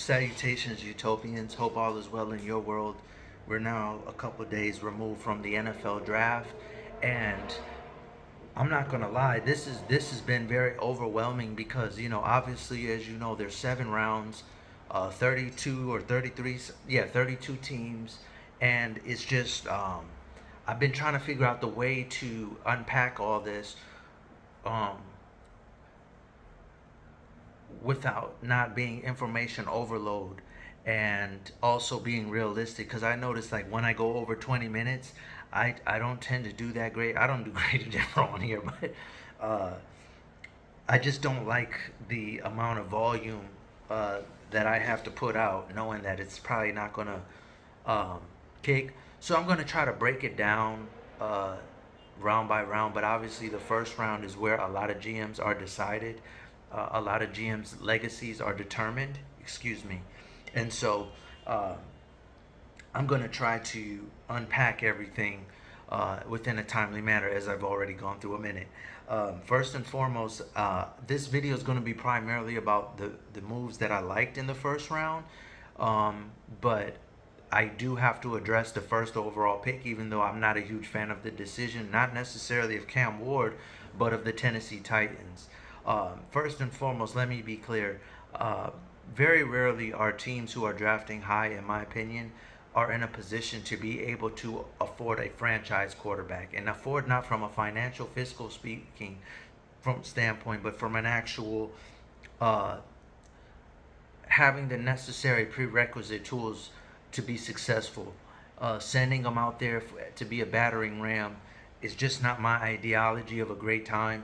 Salutations, Utopians. Hope all is well in your world. We're now a couple of days removed from the NFL draft, and I'm not gonna lie. This has been very overwhelming because obviously, as you know, there's 7 rounds, 32 or 33, yeah, 32 teams, and it's just I've been trying to figure out the way to unpack all this. Um, without not being information overload and also being realistic, because I noticed like when I go over 20 minutes, I don't tend to do that great. I don't do great in general on here, but uh, I just don't like the amount of volume uh, that I have to put out, knowing that it's probably not gonna um, kick. So I'm gonna try to break it down uh, round by round. But obviously, the first round is where a lot of GMs are decided. A lot of GMs' legacies are determined. Excuse me, and so uh, I'm gonna try to unpack everything within a timely manner, as I've already gone through a minute. First and foremost, this video is going to be primarily about the moves that I liked in the first round, but I do have to address the first overall pick, even though I'm not a huge fan of the decision, not necessarily of Cam Ward, but of the Tennessee Titans. First and foremost, let me be clear. Uh, Very rarely are teams who are drafting high, in my opinion, are in a position to be able to afford a franchise quarterback, and afford not from a financial fiscal speaking from standpoint, but from an actual uh, having the necessary prerequisite tools to be successful. Sending them out there to be a battering ram is just not my ideology of a great time.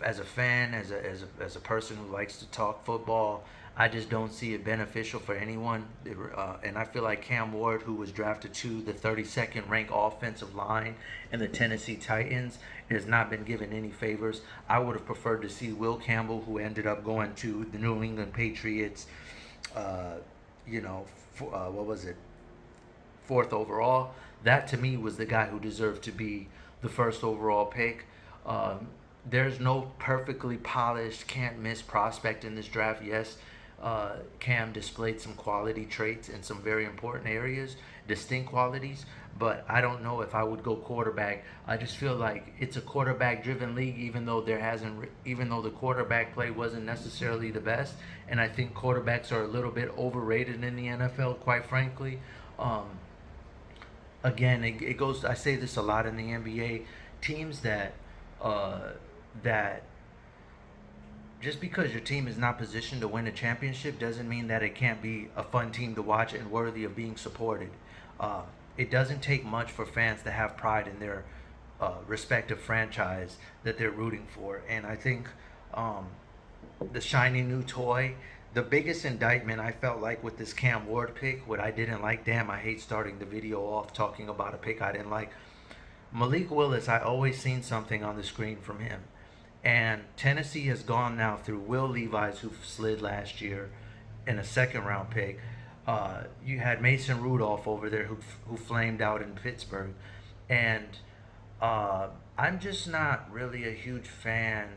As a fan, as a person who likes to talk football, I just don't see it beneficial for anyone. And I feel like Cam Ward, who was drafted to the 32nd ranked offensive line in the Tennessee Titans, has not been given any favors. I would have preferred to see Will Campbell, who ended up going to the New England Patriots, uh, what was it, fourth overall. That to me was the guy who deserved to be the first overall pick. Um, there's no perfectly polished, can't miss prospect in this draft. Yes, Cam displayed some quality traits in some very important areas, distinct qualities, but I don't know if I would go quarterback. I just feel like it's a quarterback-driven league, even though the quarterback play wasn't necessarily the best, and I think quarterbacks are a little bit overrated in the NFL, quite frankly. Um, Again, it goes. I say this a lot in the NBA. Teams uh, that just because your team is not positioned to win a championship doesn't mean that it can't be a fun team to watch and worthy of being supported. Uh, it doesn't take much for fans to have pride in their respective franchise that they're rooting for, and I think um, the shiny new toy. The biggest indictment I felt like with this Cam Ward pick, what I didn't like, damn, I hate starting the video off talking about a pick I didn't like. Malik Willis, I always seen something on the screen from him. And Tennessee has gone now through Will Levis, who slid last year in a second round pick. You had Mason Rudolph over there who flamed out in Pittsburgh. And uh, I'm just not really a huge fan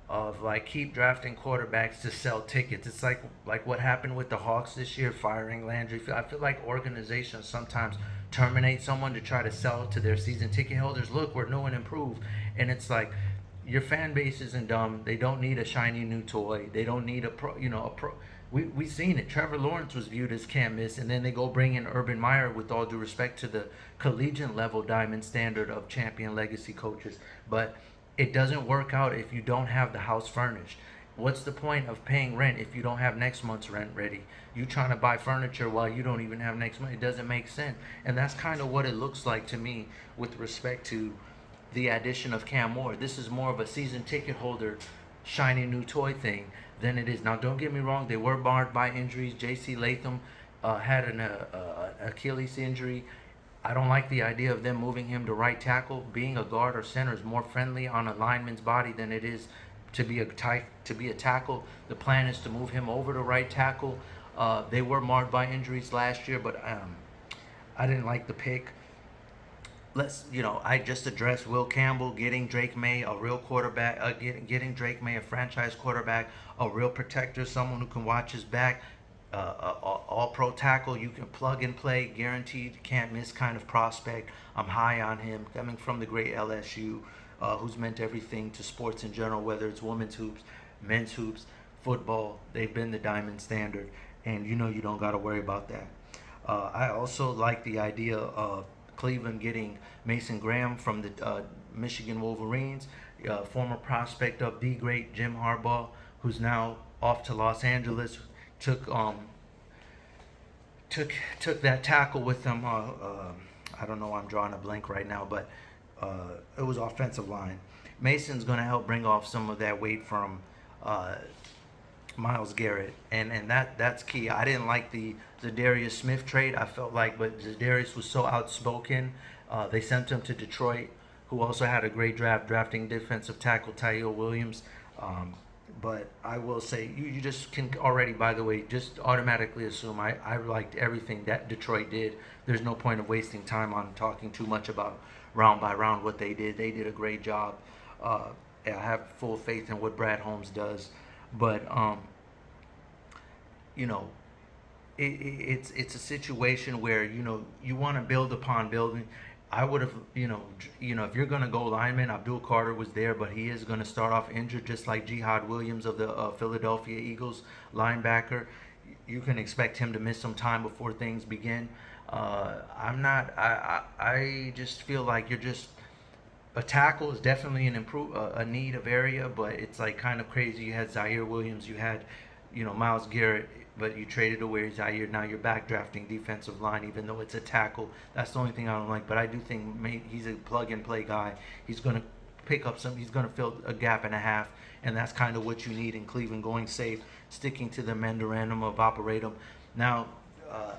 of like keep drafting quarterbacks to sell tickets. It's like what happened with the Hawks this year, firing Landry. I feel like organizations sometimes terminate someone to try to sell to their season ticket holders. Look, we're new and improved, and it's like your fan base isn't dumb. They don't need a shiny new toy. They don't need a pro. A pro. We seen it. Trevor Lawrence was viewed as can't miss, and then they go bring in Urban Meyer. With all due respect to the collegiate level diamond standard of champion legacy coaches, but it doesn't work out if you don't have the house furnished. What's the point of paying rent if you don't have next month's rent ready? You trying to buy furniture while you don't even have next month? It doesn't make sense, and that's kind of what it looks like to me with respect to the addition of Cam Moore. This is more of a season ticket holder, shiny new toy thing than it is. Now, don't get me wrong; they were marred by injuries. J.C. Latham had an Achilles injury. I don't like the idea of them moving him to right tackle. Being a guard or center is more friendly on a lineman's body than it is to be a tackle. The plan is to move him over to right tackle. They were marred by injuries last year, but I didn't like the pick. I just addressed Will Campbell getting Drake May a real quarterback, getting Drake May a franchise quarterback, a real protector, someone who can watch his back. all pro tackle. You can plug and play, guaranteed, can't miss kind of prospect. I'm high on him, coming from the great LSU, who's meant everything to sports in general, whether it's women's hoops, men's hoops, football. They've been the diamond standard, and you don't got to worry about that. I also like the idea of Cleveland getting Mason Graham from the Michigan Wolverines, former prospect of the great Jim Harbaugh, who's now off to Los Angeles. Took took took that tackle with them. I don't know. I'm drawing a blank right now, but it was offensive line. Mason's going to help bring off some of that weight from uh, Miles Garrett, and that's key. I didn't like the Zadarius Smith trade. I felt like, but Zadarius was so outspoken. They sent him to Detroit, who also had a great draft, drafting defensive tackle Tyrell Williams. Um, but I will say, you just can already, by the way, just automatically assume I liked everything that Detroit did. There's no point of wasting time on talking too much about round by round what they did. They did a great job. Uh, I have full faith in what Brad Holmes does. But you know, it's a situation where you want to build upon building. I would have if you're gonna go lineman, Abdul Carter was there, but he is gonna start off injured, just like Jihad Williams of the Philadelphia Eagles, linebacker. You can expect him to miss some time before things begin. I'm not. I just feel like you're just a tackle is definitely an improve a need of area, but it's like kind of crazy. You had Zaire Williams, you had Miles Garrett, but you traded away Zaire. Now you're backdrafting defensive line, even though it's a tackle. That's the only thing I don't like. But I do think he's a plug and play guy. He's gonna pick up some. He's gonna fill a gap and a half, and that's kind of what you need in Cleveland. Going safe, sticking to the memorandum of operatum. Now,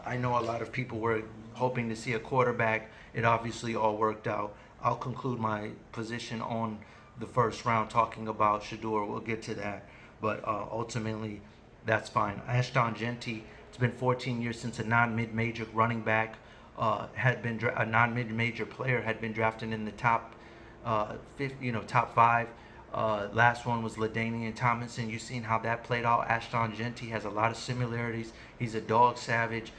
I know a lot of people were hoping to see a quarterback. It obviously all worked out. I'll conclude my position on the first round talking about Shadeur. We'll get to that. But ultimately, that's fine. Ashton Genty, it's been 14 years since a non-mid-major running back a non-mid-major player had been drafted in the top, top five. Last one was LaDainian Tomlinson. You've seen how that played out. Ashton Genty has a lot of similarities. He's a dog savage.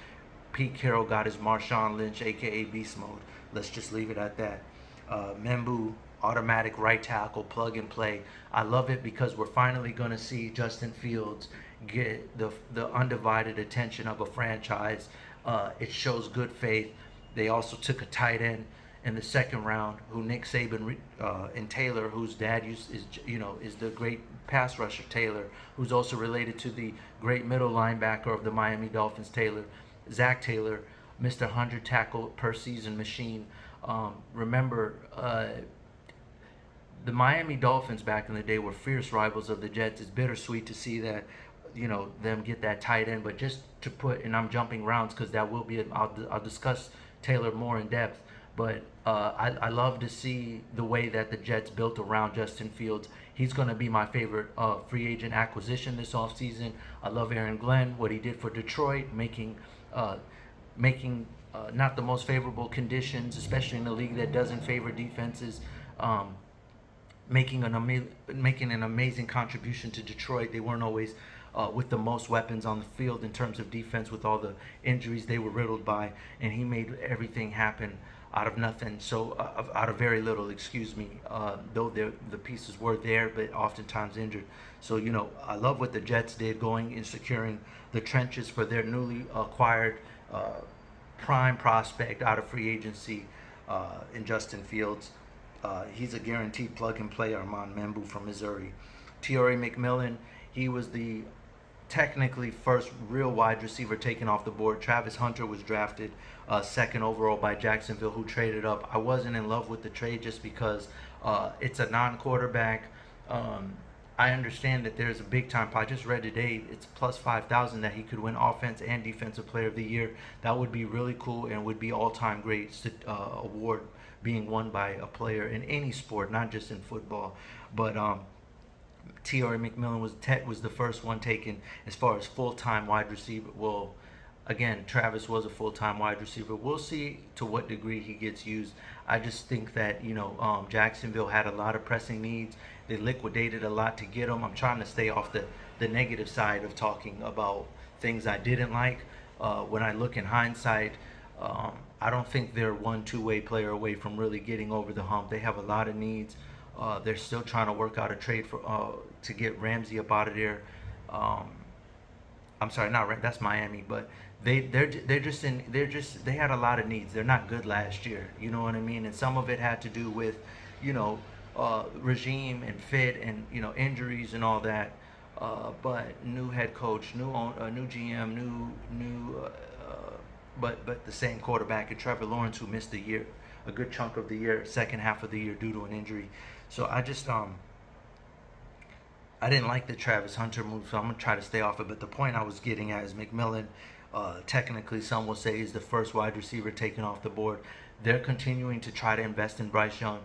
Pete Carroll got his Marshawn Lynch, aka Beast Mode. Let's just leave it at that. Membu, automatic right tackle, plug and play. I love it because we're finally going to see Justin Fields get the undivided attention of a franchise. It shows good faith. They also took a tight end in the second round, who Nick Saban and Taylor, whose dad is the great pass rusher Taylor, who's also related to the great middle linebacker of the Miami Dolphins, Zach Taylor, Mr. 100 tackle per season machine. Remember, the Miami Dolphins back in the day were fierce rivals of the Jets. It's bittersweet to see that, them get that tight end. But just to put, and I'm jumping rounds because that will be, I'll discuss Taylor more in depth. But I love to see the way that the Jets built around Justin Fields. He's going to be my favorite free agent acquisition this offseason. I love Aaron Glenn, what he did for Detroit, making not the most favorable conditions, especially in a league that doesn't favor defenses. Making an amazing contribution to Detroit. They weren't always with the most weapons on the field in terms of defense, with all the injuries they were riddled by, and he made everything happen out of nothing. So out of very little, excuse me. Though the pieces were there, but oftentimes injured. So I love what the Jets did, going and securing the trenches for their newly acquired prime prospect out of free agency in Justin Fields. He's a guaranteed plug and play. Armand Membu from Missouri. Torrey McMillan, he was the technically first real wide receiver taken off the board. Travis Hunter was drafted second overall by Jacksonville, who traded up. I wasn't in love with the trade just because it's a non-quarterback. I understand that there's a big time. I just read today it's plus 5,000 that he could win offense and defensive player of the year. That would be really cool and would be all-time great award being won by a player in any sport, not just in football. But T.R. McMillan was the first one taken as far as full-time wide receiver. Well, again, Travis was a full-time wide receiver. We'll see to what degree he gets used. I just think that Jacksonville had a lot of pressing needs. They liquidated a lot to get him. I'm trying to stay off the negative side of talking about things I didn't like. When I look in hindsight, I don't think they're one two-way player away from really getting over the hump. They have a lot of needs. They're still trying to work out a trade for to get Ramsey up out of there. Um, I'm sorry, not that's Miami, but they had a lot of needs. They're not good last year. You know what I mean? And some of it had to do with, you know, regime and fit and injuries and all that. But new head coach, new GM, but the same quarterback and Trevor Lawrence, who missed a good chunk of the year, second half of the year due to an injury. So I didn't like the Travis Hunter move, so I'm gonna try to stay off it. But the point I was getting at is McMillan. Technically, some will say he's the first wide receiver taken off the board. They're continuing to try to invest in Bryce Young.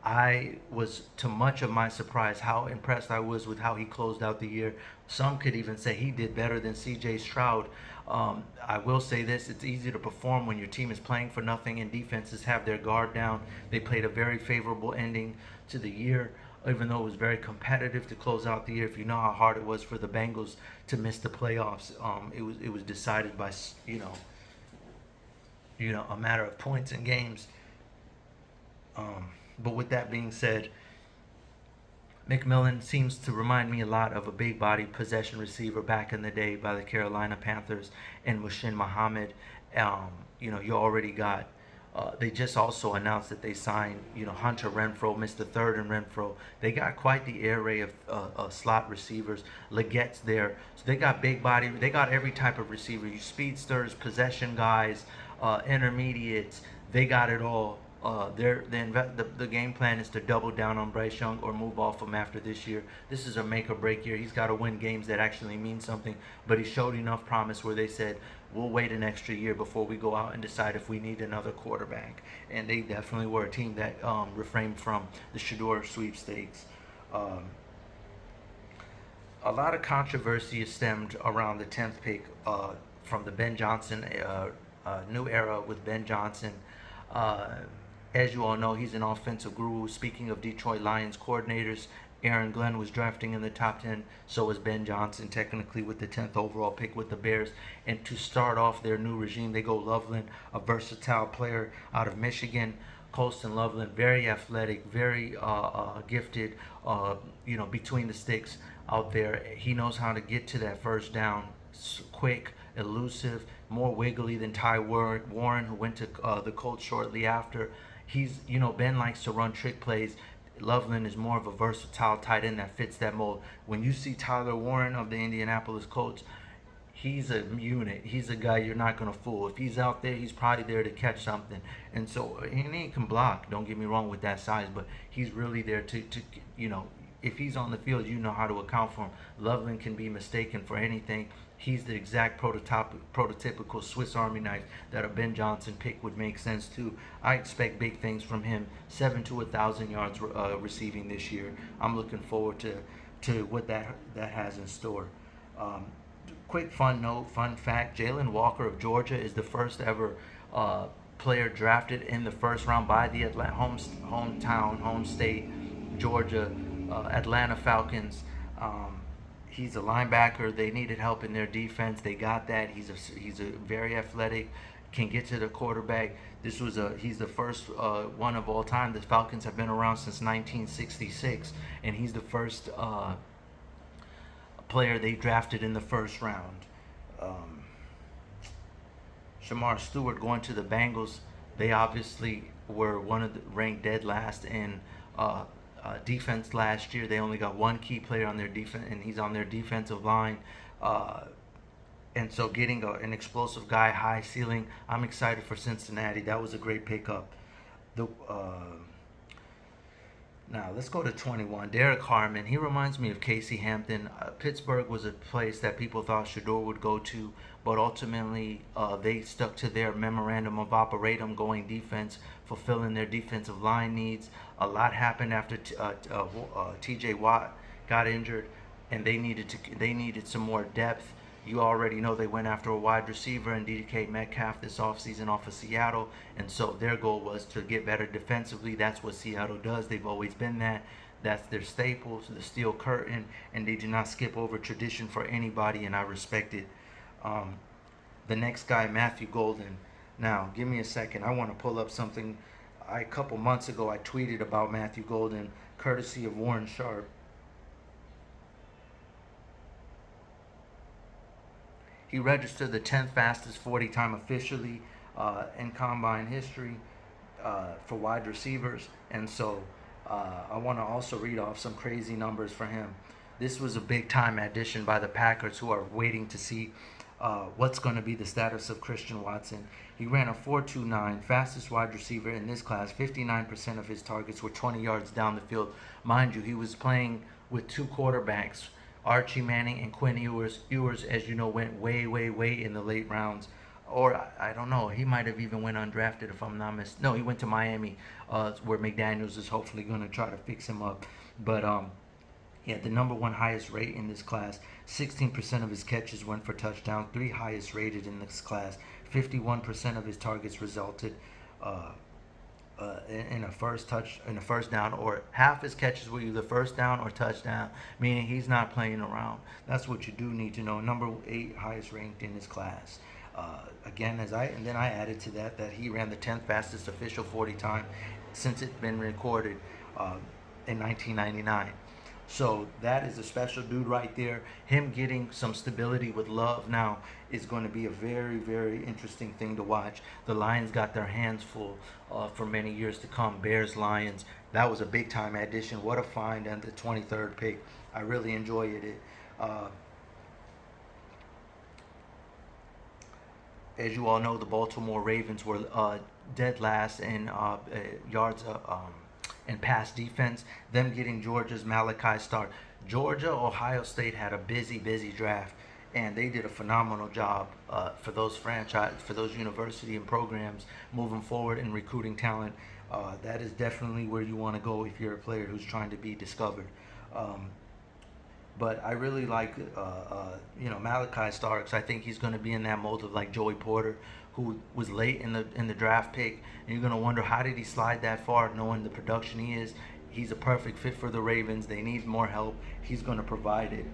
I was, to much of my surprise, how impressed I was with how he closed out the year. Some could even say he did better than C.J. Stroud. I will say this: it's easy to perform when your team is playing for nothing and defenses have their guard down. They played a very favorable ending to the year, even though it was very competitive to close out the year. If you know how hard it was for the Bengals to miss the playoffs, it was decided by a matter of points and games. But with that being said, McMillan seems to remind me a lot of a big body possession receiver back in the day by the Carolina Panthers and Mushin Muhammad. You already got. They just also announced that they signed, Hunter Renfro, Mr. Third and Renfro. They got quite the array of slot receivers. Legette's there, so they got big body. They got every type of receiver. You speedsters, possession guys, intermediates. They got it all. The game plan is to double down on Bryce Young or move off him after this year. This is a make or break year. He's got to win games that actually mean something. But he showed enough promise where they said, we'll wait an extra year before we go out and decide if we need another quarterback. And they definitely were a team that refrained from the Shadeur sweepstakes. Um, a lot of controversy is stemmed around the 10th pick from the Ben Johnson new era with Ben Johnson. Uh, as you all know, he's an offensive guru. Speaking of Detroit Lions coordinators, Aaron Glenn was drafting in the top 10. So was Ben Johnson, technically with the 10th overall pick with the Bears. And to start off their new regime, they go Loveland, a versatile player out of Michigan. Colston Loveland, very athletic, very gifted, between the sticks out there. He knows how to get to that first down quick, elusive, more wiggly than Ty Warren, who went to the Colts shortly after. Ben likes to run trick plays. Loveland is more of a versatile tight end that fits that mold. When you see Tyler Warren of the Indianapolis Colts, he's a unit. He's a guy you're not going to fool. If he's out there, he's probably there to catch something. And so, and he can block, don't get me wrong with that size, but he's really there to if he's on the field, you know how to account for him. Loveland can be mistaken for anything. He's the exact prototypical Swiss Army knife that a Ben Johnson pick would make sense to. I expect big things from him, 7 to 1,000 yards receiving this year. I'm looking forward to what that has in store. Um, Quick fun fact: Jalen Walker of Georgia is the first ever player drafted in the first round by the home state, Georgia, Atlanta Falcons. He's a linebacker. They needed help in their defense. They got that. He's a very athletic, can get to the quarterback. He's the first one of all time. The Falcons have been around since 1966, and he's the first player they drafted in the first round. Um, Shamar Stewart going to the Bengals. They obviously were ranked dead last in defense last year. They only got one key player on their defense, and he's on their defensive line. And so getting an explosive guy, high ceiling, I'm excited for Cincinnati. That was a great pickup. Now let's go to 21. Derek Harmon. He reminds me of Casey Hampton. Pittsburgh was a place that people thought Shadeur would go to, but ultimately they stuck to their memorandum of operatum, going defense, fulfilling their defensive line needs. A lot happened after T.J. Watt got injured, and they needed some more depth. You already know they went after a wide receiver and DK Metcalf this offseason off of Seattle, and so their goal was to get better defensively. That's what Seattle does. They've always been that. That's their staples, the steel curtain, and they do not skip over tradition for anybody, and I respect it. Um, the next guy, Matthew Golden. Now, give me a second. I want to pull up something. A couple months ago, I tweeted about Matthew Golden, courtesy of Warren Sharp. He registered the 10th fastest 40 time officially in combine history for wide receivers. And so I want to also read off some crazy numbers for him. This was a big time addition by the Packers, who are waiting to see what's going to be the status of Christian Watson. He ran a 4.29, fastest wide receiver in this class. 59% of his targets were 20 yards down the field. Mind you, he was playing with two quarterbacks, Archie Manning and Quinn Ewers. Ewers, as you know, went way, way, way in the late rounds. Or I don't know, he might have even went undrafted if I'm not mistaken. No, he went to Miami, where McDaniels is hopefully going to try to fix him up. But he had the number one highest rate in this class. 16% of his catches went for touchdowns, three highest rated in this class. 51% of his targets resulted in a first down, or half his catches were either first down or touchdown, meaning he's not playing around. That's what you do need to know. Number 8 highest ranked in his class. Again, then I added to that he ran the 10th fastest official 40 time since it's been recorded in 1999. So that is a special dude right there. Him getting some stability with Love now is going to be a very, very interesting thing to watch. The Lions got their hands full for many years to come. Bears, Lions. That was a big time addition. What a find at the 23rd pick. I really enjoyed it. As you all know, the Baltimore Ravens were dead last in yards and pass defense. Them getting Georgia's Malachi Starr. Georgia, Ohio State had a busy, busy draft, and they did a phenomenal job for those university and programs moving forward and recruiting talent. That is definitely where you want to go if you're a player who's trying to be discovered. But I really like, Malachi Starks. I think he's going to be in that mold of like Joey Porter, who was late in the draft pick, and you're going to wonder how did he slide that far, knowing the production he is. He's a perfect fit for the Ravens. They need more help. He's going to provide it.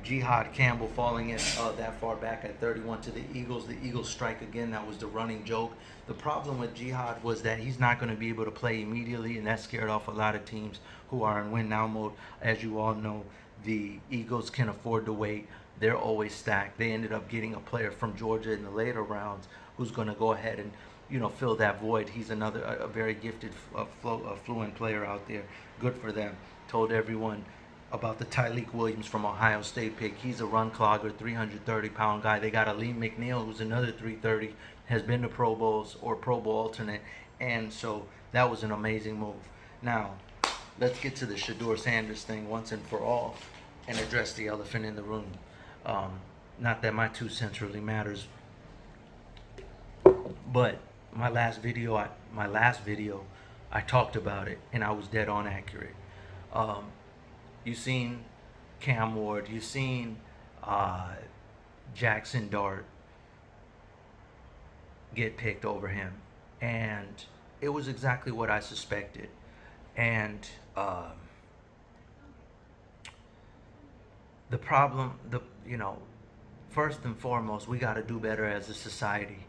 Jihad Campbell falling in that far back at 31 to the Eagles. The Eagles strike again. That was the running joke. The problem with Jihad was that he's not going to be able to play immediately, and that scared off a lot of teams who are in win now mode. As you all know, the Eagles can afford to wait. They're always stacked. They ended up getting a player from Georgia in the later rounds who's going to go ahead and fill that void. He's another a very gifted, fluent player out there. Good for them. Told everyone about the Tyleik Williams from Ohio State pick. He's a run clogger, 330-pound guy. They got Aleem McNeil, who's another 330, has been to Pro Bowls or Pro Bowl alternate, and so that was an amazing move. Now, let's get to the Shadeur Sanders thing once and for all and address the elephant in the room. Not that my 2 cents really matters, but my last video, I talked about it, and I was dead on accurate. You seen Cam Ward, you seen Jackson Dart get picked over him, and it was exactly what I suspected. And the problem, first and foremost, we got to do better as a society.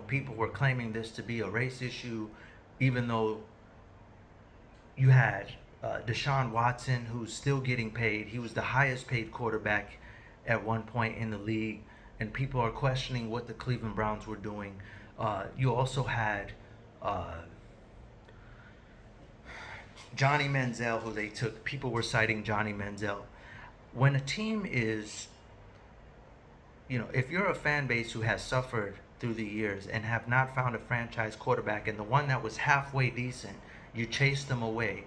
People were claiming this to be a race issue, even though you had Deshaun Watson, who's still getting paid. He was the highest paid quarterback at one point in the league, and people are questioning what the Cleveland Browns were doing. You also had Johnny Manziel, who they took. People were citing Johnny Manziel. When a team is, if you're a fan base who has suffered through the years and have not found a franchise quarterback, and the one that was halfway decent, you chase them away.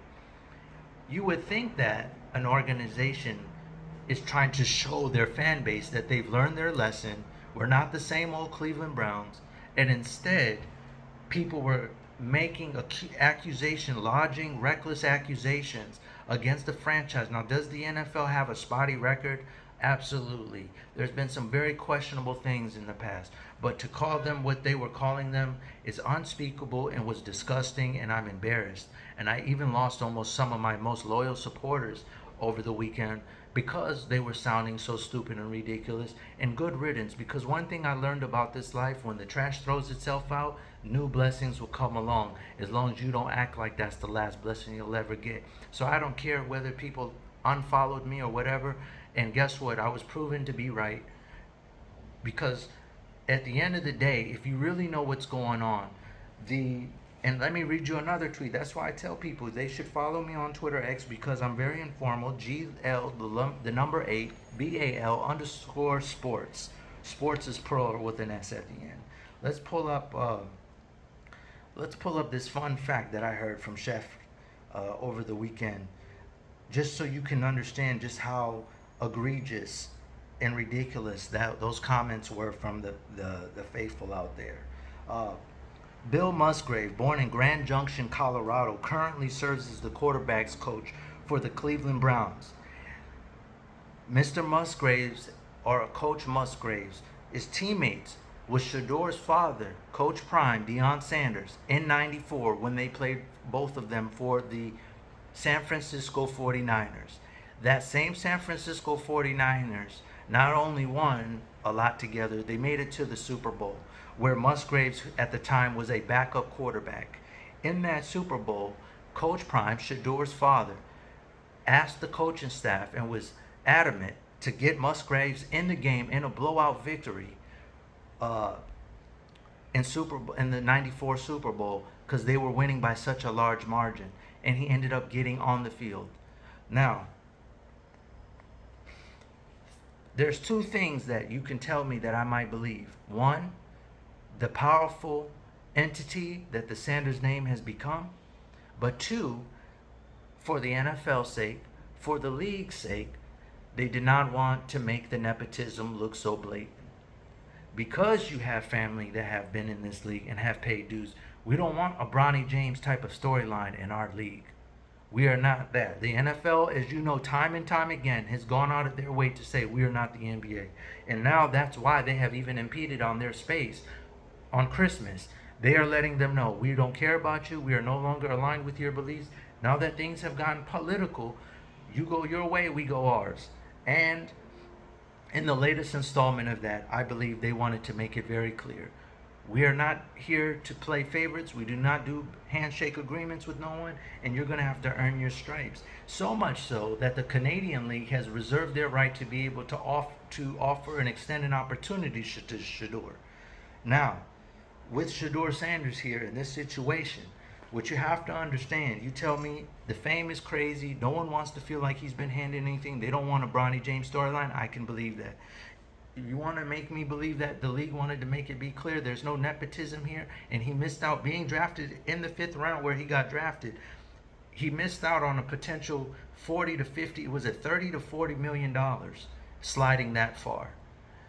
You would think that an organization is trying to show their fan base that they've learned their lesson. We're not the same old Cleveland Browns. And instead, people were making lodging reckless accusations against the franchise. Now, does the NFL have a spotty record? Absolutely. There's been some very questionable things in the past, but to call them what they were calling them is unspeakable and was disgusting, and I'm embarrassed. And I even lost almost some of my most loyal supporters over the weekend because they were sounding so stupid and ridiculous. And good riddance, because one thing I learned about this life, when the trash throws itself out, new blessings will come along, as long as you don't act like that's the last blessing you'll ever get. So I don't care whether people unfollowed me or whatever. And guess what? I was proven to be right, because at the end of the day, if you really know what's going on, the and let me read you another tweet. That's why I tell people they should follow me on Twitter X, because I'm very informal. GL the number 8 BAL underscore sports. Sports is plural with an S at the end. Let's pull up. Let's pull up this fun fact that I heard from Chef over the weekend, just so you can understand just how egregious and ridiculous that those comments were from the faithful out there. Uh, Bill Musgrave, born in Grand Junction, Colorado, currently serves as the quarterbacks coach for the Cleveland Browns. Mr. Musgraves, or Coach Musgraves, is teammates with Shadeur's father, Coach Prime, Deion Sanders, in 94 when they played, both of them, for the San Francisco 49ers. That same San Francisco 49ers not only won a lot together, they made it to the Super Bowl, where Musgraves at the time was a backup quarterback. In that Super Bowl, Coach Prime, Shadeur's father, asked the coaching staff and was adamant to get Musgraves in the game in a blowout victory uh, in the '94 Super Bowl, because they were winning by such a large margin, and he ended up getting on the field. Now, there's two things that you can tell me that I might believe. One, the powerful entity that the Sanders name has become. But two, for the NFL's sake, for the league's sake, they did not want to make the nepotism look so blatant. Because you have family that have been in this league and have paid dues, we don't want a Bronny James type of storyline in our league. We are not that. The NFL, as you know, time and time again, has gone out of their way to say we are not the NBA. And now that's why they have even impeded on their space on Christmas. They are letting them know, we don't care about you. We are no longer aligned with your beliefs. Now that things have gotten political, you go your way, we go ours. And in the latest installment of that, I believe they wanted to make it very clear. We are not here to play favorites. We do not do handshake agreements with no one, and you're going to have to earn your stripes. So much so that the Canadian League has reserved their right to be able to offer an extended opportunity to Shadeur. Now, with Shadeur Sanders here in this situation, what you have to understand, you tell me the fame is crazy, no one wants to feel like he's been handed anything, they don't want a Bronny James storyline, I can believe that. You want to make me believe that the league wanted to make it be clear there's no nepotism here, and he missed out being drafted in the 5th round where he got drafted. He missed out on a potential 40 to 50, it was at 30 to 40 million dollars sliding that far.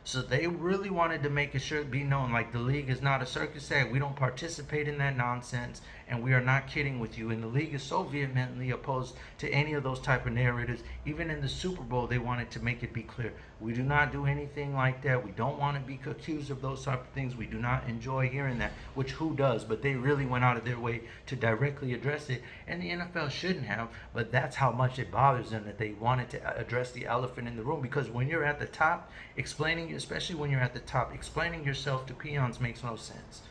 So they really wanted to make it sure be known, like, the league is not a circus act. We don't participate in that nonsense, and we are not kidding with you. And the league is so vehemently opposed to any of those type of narratives. Even in the Super Bowl, they wanted to make it be clear. We do not do anything like that. We don't want to be accused of those type of things. We do not enjoy hearing that, which who does? But they really went out of their way to directly address it, and the NFL shouldn't have, but that's how much it bothers them that they wanted to address the elephant in the room. Because when you're at the top, especially when you're at the top, explaining yourself to peons makes no sense.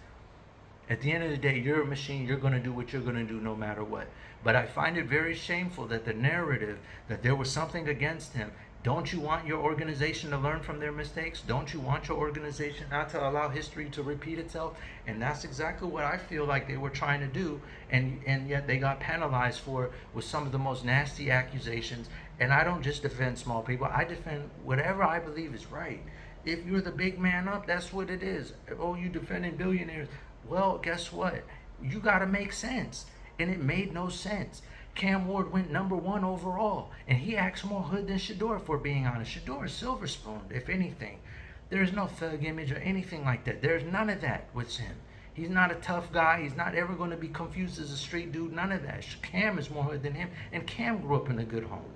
At the end of the day, you're a machine. You're going to do what you're going to do no matter what. But I find it very shameful that the narrative that there was something against him. Don't you want your organization to learn from their mistakes? Don't you want your organization not to allow history to repeat itself? And that's exactly what I feel like they were trying to do, and yet they got penalized for it with some of the most nasty accusations. And I don't just defend small people. I defend whatever I believe is right. If you're the big man up, that's what it is. Oh, you defending billionaires. Well, guess what? You got to make sense. And it made no sense. Cam Ward went #1 overall, and he acts more hood than Shadeur, if we're being honest. Shadeur is silver spooned, if anything. There's no thug image or anything like that. There's none of that with him. He's not a tough guy. He's not ever going to be confused as a street dude. None of that. Cam is more hood than him, and Cam grew up in a good home.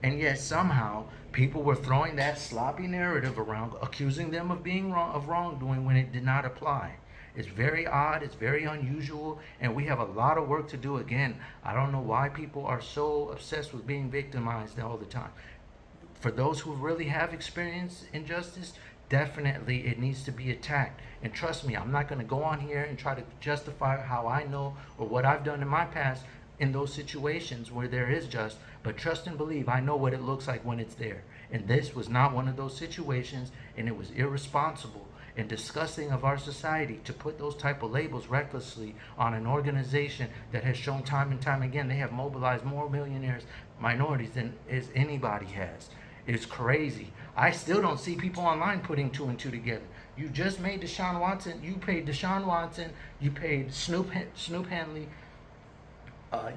And yet somehow people were throwing that sloppy narrative around, accusing them of being wrongdoing when it did not apply. It's very odd, it's very unusual, and we have a lot of work to do. Again, I don't know why people are so obsessed with being victimized all the time. for those who really have experienced injustice, definitely it needs to be attacked. And trust me, I'm not going to go on here and try to justify how I know or what I've done in my past in those situations where there is just, but trust and believe I know what it looks like when it's there. And this was not one of those situations, and it was irresponsible and disgusting of our society to put those type of labels recklessly on an organization that has shown time and time again they have mobilized more millionaires, minorities than as anybody has. It's crazy. I still don't see people online putting two and two together. You just made Deshaun Watson. You paid Deshaun Watson. You paid Snoop Hanley.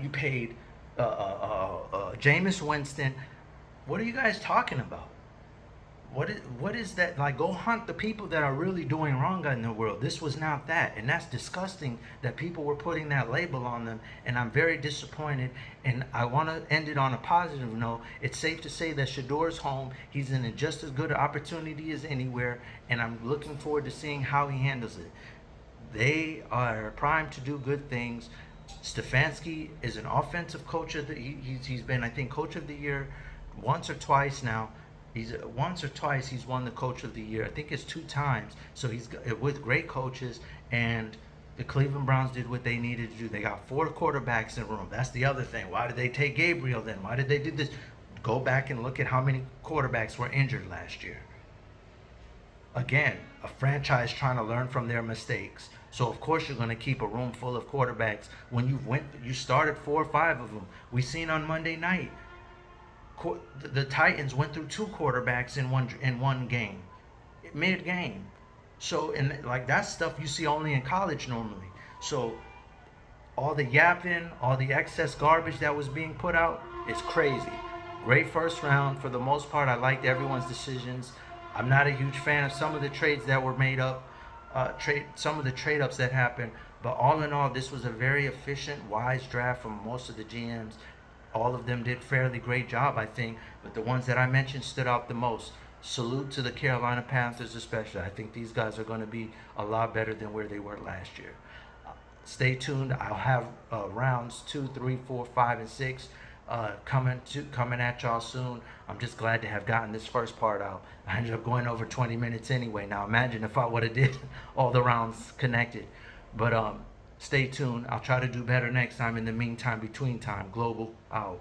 You paid Jameis Winston. What are you guys talking about? What is that? Like, go hunt the people that are really doing wrong in the world. This was not that, and that's disgusting that people were putting that label on them. And I'm very disappointed. And I want to end it on a positive note. It's safe to say that Shadeur's home. He's in a just as good opportunity as anywhere, and I'm looking forward to seeing how he handles it. They are primed to do good things. Stefanski is an offensive coach of the. He's been, I think, coach of the year once or twice now. He's once or twice he's won the coach of the year. I think it's 2 times. So he's with great coaches, and the Cleveland Browns did what they needed to do. They got 4 quarterbacks in the room. That's the other thing. Why did they take Gabriel then? Why did they do this? Go back and look at how many quarterbacks were injured last year. Again, a franchise trying to learn from their mistakes. So of course you're going to keep a room full of quarterbacks when you started 4 or 5 of them. We seen on Monday night the Titans went through 2 quarterbacks in one game, mid game. So, and like, that's stuff you see only in college normally. So all the yapping, all the excess garbage that was being put out is crazy. Great first round for the most part. I liked everyone's decisions. I'm not a huge fan of some of the trades that were made up, some of the trade ups that happened. But all in all, this was a very efficient, wise draft from most of the GMs. All of them did fairly great job, I think, but the ones that I mentioned stood out the most. Salute to the Carolina Panthers especially. I think these guys are going to be a lot better than where they were last year. Stay tuned. I'll have rounds 2, 3, 4, 5, and 6 coming at y'all soon. I'm just glad to have gotten this first part out. I ended up going over 20 minutes anyway. Now imagine if I would have did all the rounds connected. But stay tuned. I'll try to do better next time. In the meantime, between time, Global out.